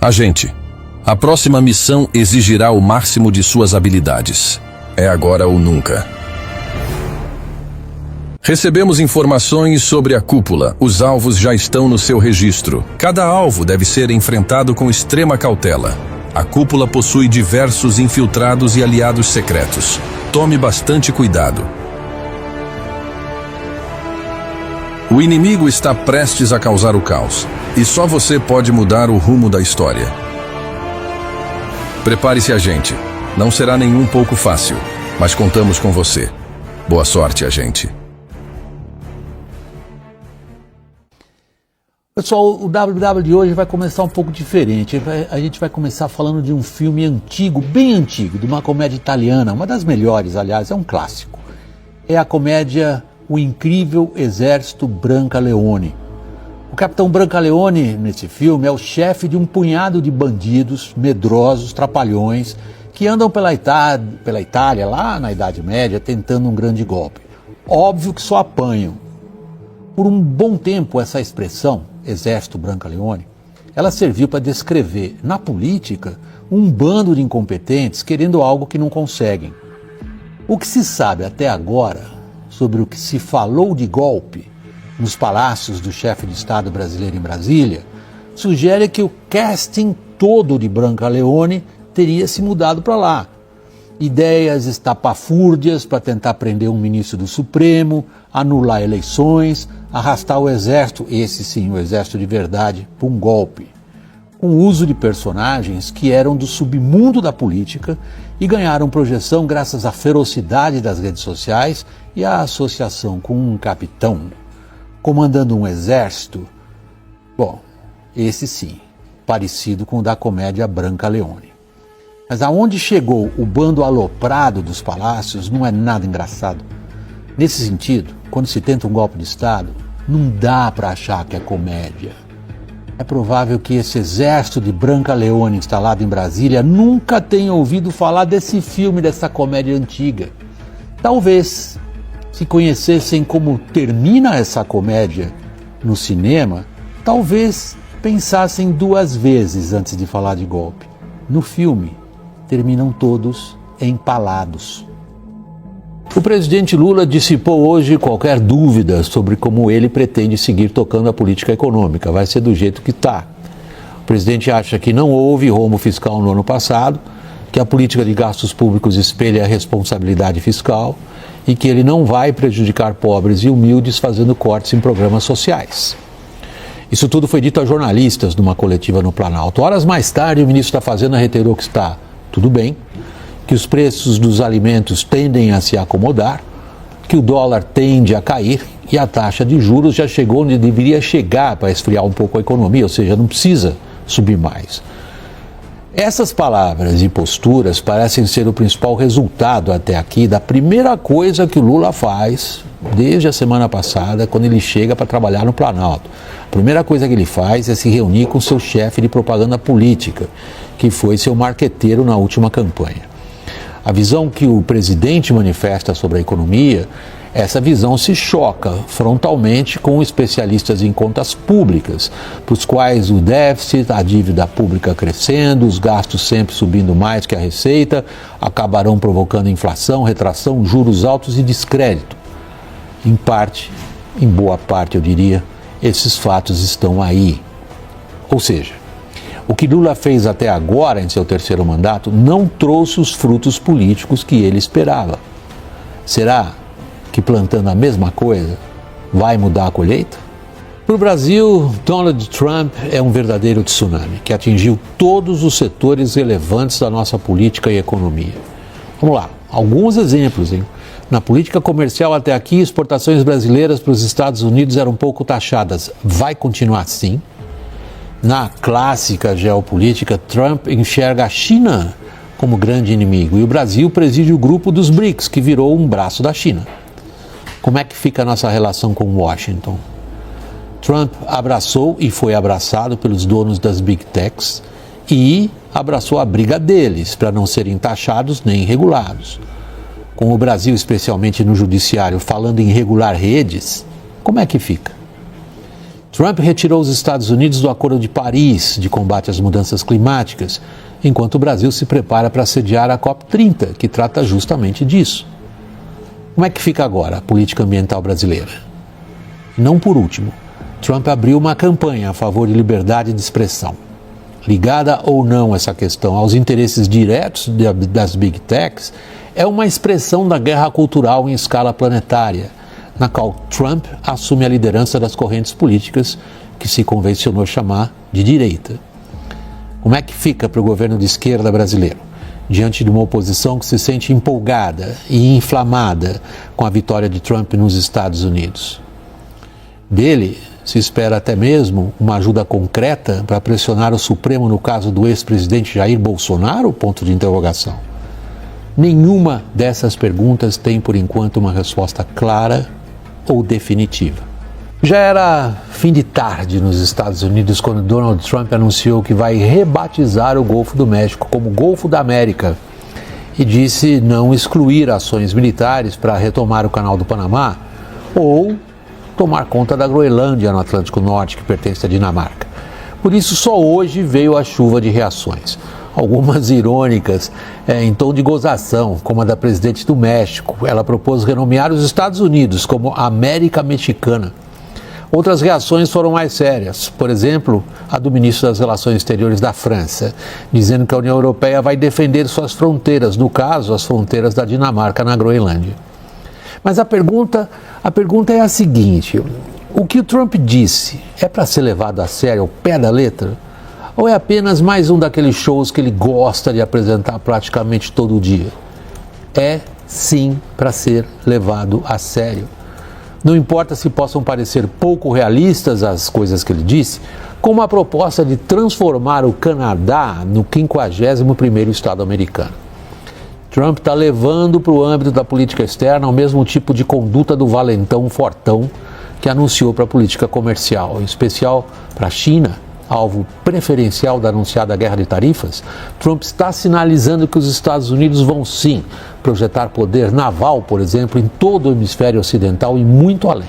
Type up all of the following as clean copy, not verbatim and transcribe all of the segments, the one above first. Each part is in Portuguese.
Agente, a próxima missão exigirá o máximo de suas habilidades. É agora ou nunca. Recebemos informações sobre a cúpula. Os alvos já estão no seu registro. Cada alvo deve ser enfrentado com extrema cautela. A cúpula possui diversos infiltrados e aliados secretos. Tome bastante cuidado. O inimigo está prestes a causar o caos, e só você pode mudar o rumo da história. Prepare-se, agente. Não será nem um pouco fácil, mas contamos com você. Boa sorte, agente. Pessoal, o WW de hoje vai começar um pouco diferente. A gente vai começar falando de um filme antigo, bem antigo, de uma comédia italiana, uma das melhores, aliás, é um clássico. É a comédia O Incrível Exército Brancaleone. O capitão Brancaleone, nesse filme, é o chefe de um punhado de bandidos, medrosos, trapalhões, que andam pela Itália, lá na Idade Média, tentando um grande golpe. Óbvio que só apanham. Por um bom tempo, essa expressão, Exército Brancaleone, ela serviu para descrever, na política, um bando de incompetentes querendo algo que não conseguem. O que se sabe até agora sobre o que se falou de golpe nos palácios do chefe de Estado brasileiro em Brasília sugere que o casting todo de Brancaleone teria se mudado para lá. Ideias estapafúrdias para tentar prender um ministro do Supremo, anular eleições, arrastar o exército, esse sim, o exército de verdade, para um golpe. Com o uso de personagens que eram do submundo da política e ganharam projeção graças à ferocidade das redes sociais e à associação com um capitão comandando um exército, bom, esse sim, parecido com o da comédia Brancaleone. Mas aonde chegou o bando aloprado dos palácios não é nada engraçado. Nesse sentido, quando se tenta um golpe de Estado, não dá para achar que é comédia. É provável que esse exército de Brancaleone instalado em Brasília nunca tenha ouvido falar desse filme, dessa comédia antiga. Talvez, se conhecessem como termina essa comédia no cinema, talvez pensassem duas vezes antes de falar de golpe. No filme, terminam todos empalados. O presidente Lula dissipou hoje qualquer dúvida sobre como ele pretende seguir tocando a política econômica. Vai ser do jeito que está. O presidente acha que não houve rombo fiscal no ano passado, que a política de gastos públicos espelha a responsabilidade fiscal e que ele não vai prejudicar pobres e humildes fazendo cortes em programas sociais. Isso tudo foi dito a jornalistas numa coletiva no Planalto. Horas mais tarde, o ministro da Fazenda reiterou que está tudo bem, que os preços dos alimentos tendem a se acomodar, que o dólar tende a cair e a taxa de juros já chegou onde deveria chegar para esfriar um pouco a economia, ou seja, não precisa subir mais. Essas palavras e posturas parecem ser o principal resultado até aqui da primeira coisa que o Lula faz desde a semana passada, quando ele chega para trabalhar no Planalto. A primeira coisa que ele faz é se reunir com seu chefe de propaganda política, que foi seu marqueteiro na última campanha. A visão que o presidente manifesta sobre a economia, essa visão se choca frontalmente com especialistas em contas públicas, para os quais o déficit, a dívida pública crescendo, os gastos sempre subindo mais que a receita, acabarão provocando inflação, retração, juros altos e descrédito. Em parte, em boa parte eu diria, esses fatos estão aí. Ou seja, o que Lula fez até agora em seu terceiro mandato não trouxe os frutos políticos que ele esperava. Será que plantando a mesma coisa vai mudar a colheita? Para o Brasil, Donald Trump é um verdadeiro tsunami que atingiu todos os setores relevantes da nossa política e economia. Vamos lá, alguns exemplos, hein? Na política comercial até aqui, exportações brasileiras para os Estados Unidos eram pouco taxadas. Vai continuar assim? Na clássica geopolítica, Trump enxerga a China como grande inimigo e o Brasil preside o grupo dos BRICS, que virou um braço da China. Como é que fica a nossa relação com Washington? Trump abraçou e foi abraçado pelos donos das Big Techs e abraçou a briga deles para não serem taxados nem regulados. Com o Brasil, especialmente no judiciário, falando em regular redes, como é que fica? Trump retirou os Estados Unidos do Acordo de Paris de combate às mudanças climáticas, enquanto o Brasil se prepara para sediar a COP30, que trata justamente disso. Como é que fica agora a política ambiental brasileira? Não por último, Trump abriu uma campanha a favor de liberdade de expressão. Ligada ou não essa questão aos interesses diretos das Big Techs, é uma expressão da guerra cultural em escala planetária, na qual Trump assume a liderança das correntes políticas que se convencionou chamar de direita. Como é que fica para o governo de esquerda brasileiro, diante de uma oposição que se sente empolgada e inflamada com a vitória de Trump nos Estados Unidos? Dele se espera até mesmo uma ajuda concreta para pressionar o Supremo no caso do ex-presidente Jair Bolsonaro? Ponto de interrogação. Nenhuma dessas perguntas tem, por enquanto, uma resposta clara ou definitiva. Já era fim de tarde nos Estados Unidos quando Donald Trump anunciou que vai rebatizar o Golfo do México como Golfo da América e disse não excluir ações militares para retomar o Canal do Panamá ou tomar conta da Groenlândia no Atlântico Norte, que pertence à Dinamarca. Por isso, só hoje veio a chuva de reações. Algumas irônicas, em tom de gozação, como a da presidente do México. Ela propôs renomear os Estados Unidos como América Mexicana. Outras reações foram mais sérias, por exemplo, a do ministro das Relações Exteriores da França, dizendo que a União Europeia vai defender suas fronteiras, no caso, as fronteiras da Dinamarca na Groenlândia. Mas a pergunta é a seguinte: o que o Trump disse é para ser levado a sério ao pé da letra? Ou é apenas mais um daqueles shows que ele gosta de apresentar praticamente todo dia? É, sim, para ser levado a sério. Não importa se possam parecer pouco realistas as coisas que ele disse, como a proposta de transformar o Canadá no 51º estado americano. Trump está levando para o âmbito da política externa o mesmo tipo de conduta do valentão fortão que anunciou para a política comercial, em especial para a China, alvo preferencial da anunciada guerra de tarifas. Trump está sinalizando que os Estados Unidos vão sim projetar poder naval, por exemplo, em todo o hemisfério ocidental e muito além.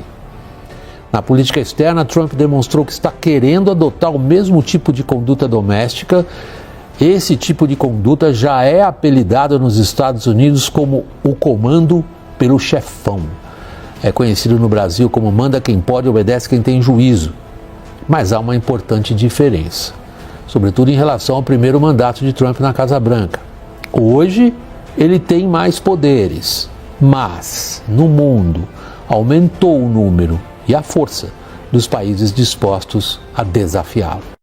Na política externa, Trump demonstrou que está querendo adotar o mesmo tipo de conduta doméstica. Esse tipo de conduta já é apelidado nos Estados Unidos como o comando pelo chefão. É conhecido no Brasil como manda quem pode, obedece quem tem juízo. Mas há uma importante diferença, sobretudo em relação ao primeiro mandato de Trump na Casa Branca. Hoje, ele tem mais poderes, mas, no mundo, aumentou o número e a força dos países dispostos a desafiá-lo.